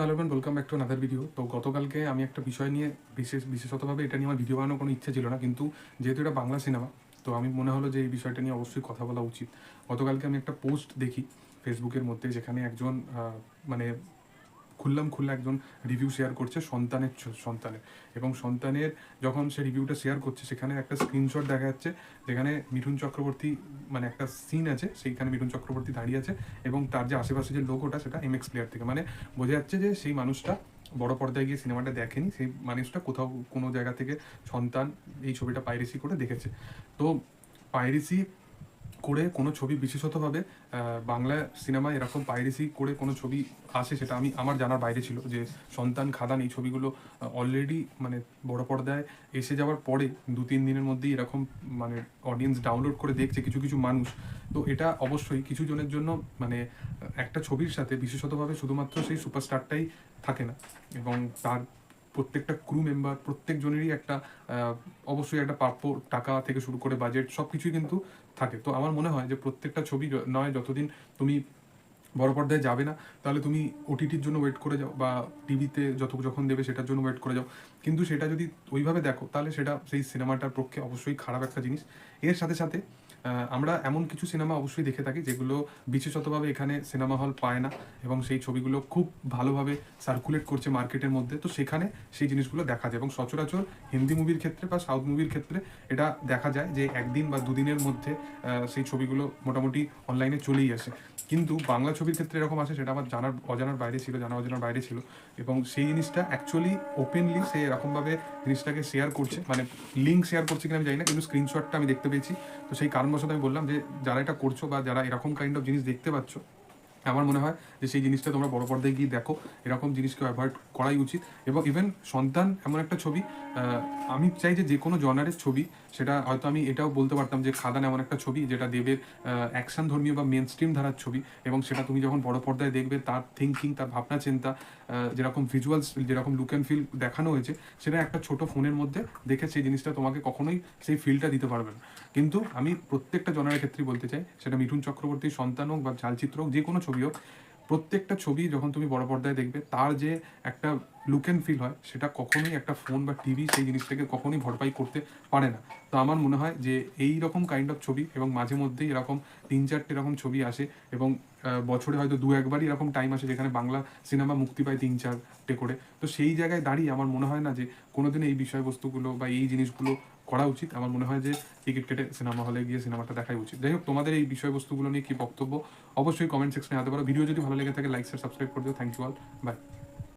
Hello everyone, welcome back to another video. তো গতকালকে আমি একটা বিষয় নিয়ে বিশেষতভাবে এটা নিয়ে আমার ভিডিও বানানোর কোনো ইচ্ছে ছিল না, কিন্তু যেহেতু এটা বাংলা সিনেমা, তো আমি মনে হলো যে এই বিষয়টা নিয়ে অবশ্যই কথা বলা উচিত। গতকালকে আমি একটা পোস্ট দেখি ফেসবুকের মধ্যে, যেখানে একজন মানে খুল্লা একজন রিভিউ শেয়ার করছে সন্তানের এবং সন্তানের যখন সে রিভিউটা শেয়ার করছে, সেখানে একটা স্ক্রিনশট দেখা যাচ্ছে যেখানে মিঠুন চক্রবর্তী, মানে একটা সিন আছে সেইখানে মিঠুন চক্রবর্তী দাঁড়িয়ে আছে এবং তার যে আশেপাশে যে লোগোটা সেটা এমএক্স প্লেয়ার থেকে, মানে বোঝা যাচ্ছে যে সেই মানুষটা বড় পর্দায় গিয়ে সিনেমাটা দেখেনি, সেই মানুষটা কোথাও কোনো জায়গা থেকে সন্তান এই ছবিটা পাইরেসি করে দেখেছে। তো পাইরেসি করে কোনো ছবি, বিশেষতভাবে বাংলা সিনেমায় এরকম পাইরেসি করে কোনো ছবি আসে, সেটা আমার জানার বাইরে ছিল। যে সন্তান, খাদান, এই ছবিগুলো অলরেডি মানে বড় পর্দায় এসে যাওয়ার পরে 2-3 দিনের মধ্যেই এরকম মানে অডিয়েন্স ডাউনলোড করে দেখছে কিছু কিছু মানুষ। তো এটা অবশ্যই কিছু জনের জন্য মানে একটা ছবির সাথে বিশেষতভাবে শুধুমাত্র সেই সুপারস্টারটাই থাকে না, এবং তার প্রত্যেকটা ক্রু মেম্বার, প্রত্যেকজনেরই একটা অবশ্যই একটা প্রাপ্য টাকা থেকে শুরু করে বাজেট সব কিছুই কিন্তু থাকে। তো আমার মনে হয় যে প্রত্যেকটা ছবি নয়, যতদিন তুমি বড় পর্দায় যাবে না, তাহলে তুমি ওটিটির জন্য ওয়েট করে যাও, বা টিভিতে যখন দেবে সেটার জন্য ওয়েট করে যাও। কিন্তু সেটা যদি ওইভাবে দেখো, তাহলে সেটা সেই সিনেমাটার পক্ষে অবশ্যই খারাপ একটা জিনিস। এর সাথে সাথে আমরা এমন কিছু সিনেমা অবশ্যই দেখে থাকি যেগুলো বিশেষতভাবে এখানে সিনেমা হল পায় না, এবং সেই ছবিগুলো খুব ভালোভাবে সার্কুলেট করছে মার্কেটের মধ্যে। তো সেখানে সেই জিনিসগুলো দেখা যায়, এবং সচরাচর হিন্দি মুভির ক্ষেত্রে বা সাউথ মুভির ক্ষেত্রে এটা দেখা যায় যে একদিন বা দুদিনের মধ্যে সেই ছবিগুলো মোটামুটি অনলাইনে চলেই আসে। কিন্তু বাংলা ছবির ক্ষেত্রে এরকম আছে, সেটা আমার জানা অজানার বাইরে ছিল। এবং সেই জিনিসটা অ্যাকচুয়ালি ওপেনলি সে এরকমভাবে জিনিসটাকে শেয়ার করছে, মানে লিঙ্ক শেয়ার করছে কিনা আমি জানি না, কিন্তু স্ক্রিনশটটা আমি দেখতে পেয়েছি। তো সেই কারণবশত আমি বললাম যে যারা এটা করছো বা যারা এরকম কাইন্ড অফ জিনিস দেখতে পাচ্ছ, আমার মনে হয় যে সেই জিনিসটা তোমরা বড় পর্দায় গিয়ে দেখো, এরকম জিনিসকে অ্যাভয়েড করাই উচিত। এবং ইভেন সন্তান এমন একটা ছবি, আমি চাই যে কোনো জনারের ছবি, সেটা হয়তো আমি এটাও বলতে পারতাম যে খাদান এমন একটা ছবি যেটা দেবের অ্যাকশন ধর্মীয় বা মেন স্ট্রিম ধারার ছবি, এবং সেটা তুমি যখন বড় পর্দায় দেখবে, তার থিঙ্কিং, তার ভাবনা চিন্তা, যেরকম ভিজুয়ালস, যেরকম লুক অ্যান্ড ফিল দেখানো হয়েছে, সেটা একটা ছোট ফোনের মধ্যে দেখে সেই জিনিসটা তোমাকে কখনোই সেই ফিলটা দিতে পারবে না। কিন্তু আমি প্রত্যেকটা জনারের ক্ষেত্রেই বলতে চাই, সেটা মিঠুন চক্রবর্তীর সন্তান হোক বা চালচিত্র হোক, যে কোনো ছবি হোক, প্রত্যেকটা ছবি যখন তুমি বড় পর্দায় দেখবে, তার যে একটা লুক অ্যান্ড ফিল হয়, সেটা কখনোই একটা ফোন বা টিভি সেই জিনিসটাকে কখনোই ভরপাই করতে পারে না। তো আমার মনে হয় যে এই রকম কাইন্ড অফ ছবি, এবং মাঝে মধ্যেই এরকম 3-4টে এরকম ছবি আসে, এবং বছরে হয়তো 2-1বারই এরকম টাইম আসে যেখানে বাংলা সিনেমা মুক্তি পায় 3-4টে করে। তো সেই জায়গায় দাঁড়িয়ে আমার মনে হয় না যে কোনোদিন এই বিষয়বস্তুগুলো বা এই জিনিসগুলো করা উচিত। আমার মনে হয় যে টিকিট কেটে সিনেমা হলে গিয়ে সিনেমাটা দেখাই উচিত। যাই হোক, তোমাদের এই বিষয়বস্তুগুলো নিয়ে কি বক্তব্য অবশ্যই কমেন্ট সেকশনে আনতে পারো। ভিডিও যদি ভালো লেগে থাকে, লাইক শেয়ার সাবস্ক্রাইব করে দিও। Thank you all, by.